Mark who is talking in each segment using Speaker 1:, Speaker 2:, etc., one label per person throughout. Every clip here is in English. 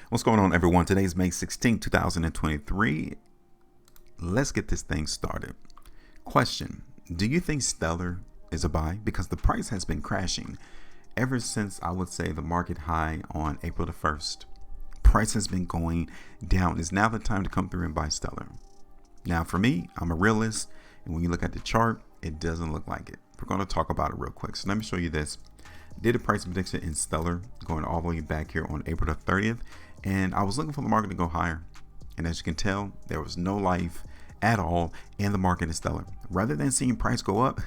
Speaker 1: What's going on, everyone? Today's May 16, 2023. Let's get this thing started. Question: do you think Stellar is a buy? Because the price has been crashing ever since, I would say, the market high on April the 1st. Price has been going down. It's now the time to come through and buy Stellar. Now, for me, I'm a realist, and when you look at the chart, it doesn't look like it. We're going to talk about it real quick. So let me show you this. Did a price prediction in Stellar going all the way back here on April the 30th, and I was looking for the market to go higher, and as you can tell, there was no life at all in the market in Stellar. Rather than seeing price go up,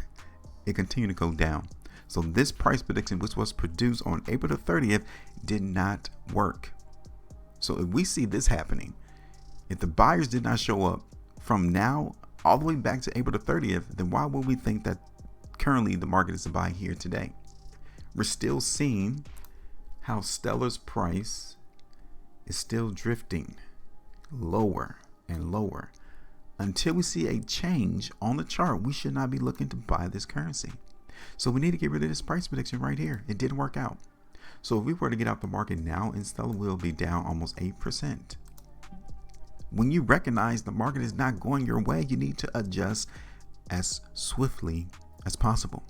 Speaker 1: it continued to go down. So this price prediction, which was produced on April the 30th, did not work. So if we see this happening, if the buyers did not show up from now all the way back to April the 30th, then why would we think that currently the market is a buy here today? We're still seeing how Stellar's price is still drifting lower and lower. Until we see a change on the chart, we should not be looking to buy this currency. So we need to get rid of this price prediction right here. It didn't work out. So if we were to get out the market now in Stellar, we'll be down almost 8%. When you recognize the market is not going your way, you need to adjust as swiftly as possible.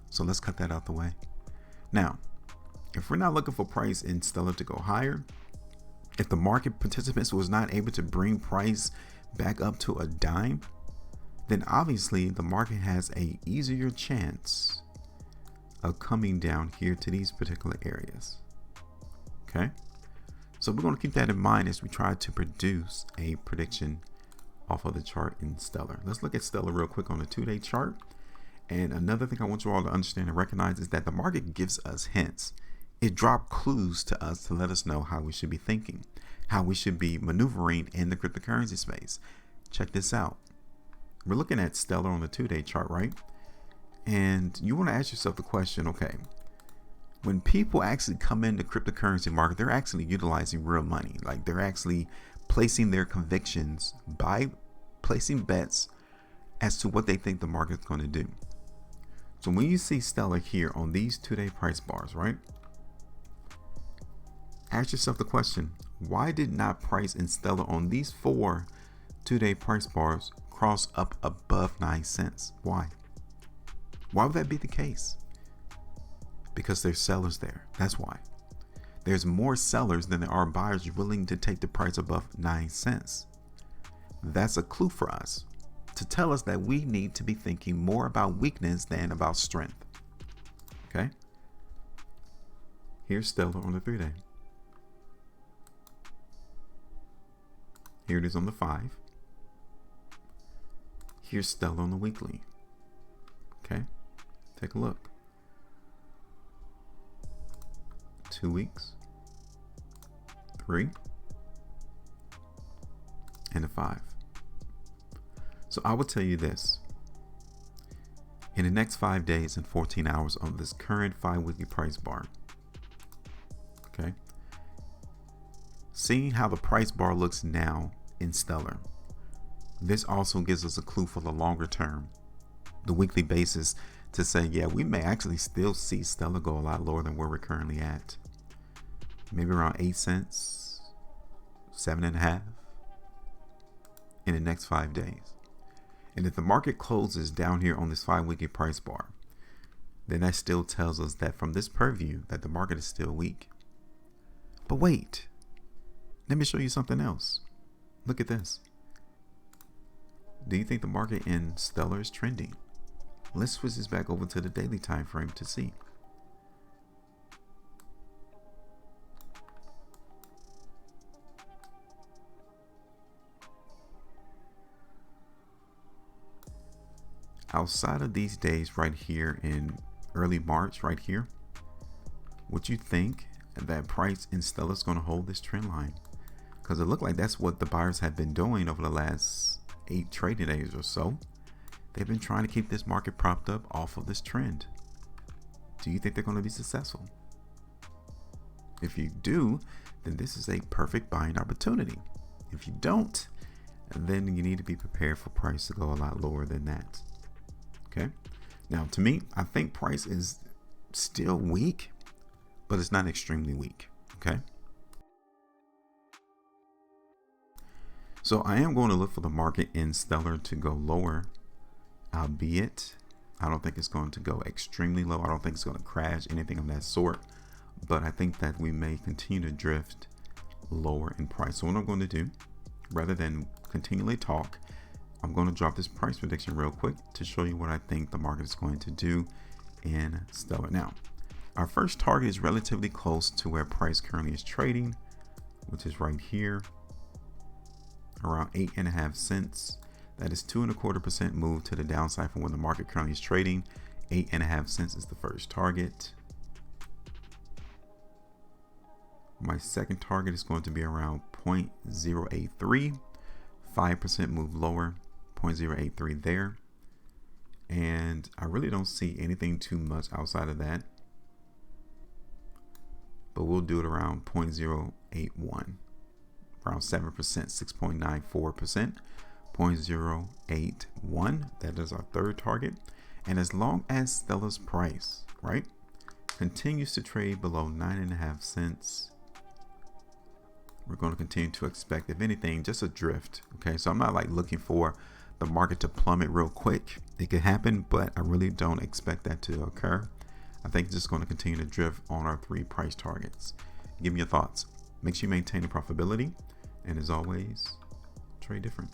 Speaker 1: So let's cut that out the way. Now, if we're not looking for price in Stellar to go higher, if the market participants was not able to bring price back up to a dime, then obviously the market has a easier chance of coming down here to these particular areas. Okay, so we're going to keep that in mind as we try to produce a prediction off of the chart in Stellar. Let's look at Stellar real quick on the 2-day chart. And another thing I want you all to understand and recognize is that the market gives us hints. It dropped clues to us to let us know how we should be thinking, how we should be maneuvering in the cryptocurrency space. Check this out. We're looking at Stellar on the 2-day chart, right? And you want to ask yourself the question, okay, when people actually come into cryptocurrency market, they're actually utilizing real money. Like, they're actually placing their convictions by placing bets as to what they think the market's going to do. So when you see Stellar here on these 2-day price bars, right? Ask yourself the question, why did not price in Stellar on these 4 2-day price bars cross up above 9 cents? Why? Why would that be the case? Because there's sellers there. That's why. There's more sellers than there are buyers willing to take the price above 9 cents. That's a clue for us to tell us that we need to be thinking more about weakness than about strength. Okay. Here's Stellar on the 3-day. Here it is on the 5. Here's Stellar on the weekly. Okay. Take a look. 2 weeks, 3, and a 5. So I will tell you this. In the next 5 days and 14 hours on this current 5-weekly price bar, okay, seeing how the price bar looks now in Stellar, this also gives us a clue for the longer term, the weekly basis, to say, yeah, we may actually still see Stellar go a lot lower than where we're currently at. Maybe around 8 cents, 7.5 in the next 5 days. And if the market closes down here on this 5-weekly price bar, then that still tells us that from this purview that the market is still weak. But wait, let me show you something else. Look at this. Do you think the market in Stellar is trending? Let's switch this back over to the daily time frame to see. Outside of these days right here in early March right here, would you think that price in Stellar is going to hold this trend line? Because it looked like that's what the buyers have been doing over the last 8 trading days or so. They've been trying to keep this market propped up off of this trend. Do you think they're going to be successful? If you do, then this is a perfect buying opportunity. If you don't, then you need to be prepared for price to go a lot lower than that. Okay. Now, to me, I think price is still weak, but it's not extremely weak. Okay. So I am going to look for the market in Stellar to go lower, albeit I don't think it's going to go extremely low. I don't think it's going to crash, anything of that sort. But I think that we may continue to drift lower in price. So what I'm going to do, rather than continually talk, I'm going to drop this price prediction real quick to show you what I think the market is going to do in Stellar. Now, our first target is relatively close to where price currently is trading, which is right here, around 8.5 cents. That is 2.25% move to the downside from where the market currently is trading. 8.5 cents is the first target. My second target is going to be around 0.083, 5% move lower, 0.083 there. And I really don't see anything too much outside of that, but we'll do it around 0.081, around 7%, 6.94%, 0.081. That is our third target. And as long as Stellar's price, right, continues to trade below 9.5 cents, we're going to continue to expect, if anything, just a drift. Okay, so I'm not like looking for the market to plummet real quick. It could happen, but I really don't expect that to occur. I think it's just going to continue to drift on our 3 price targets. Give me your thoughts. Make sure you maintain the profitability, and as always, trade different.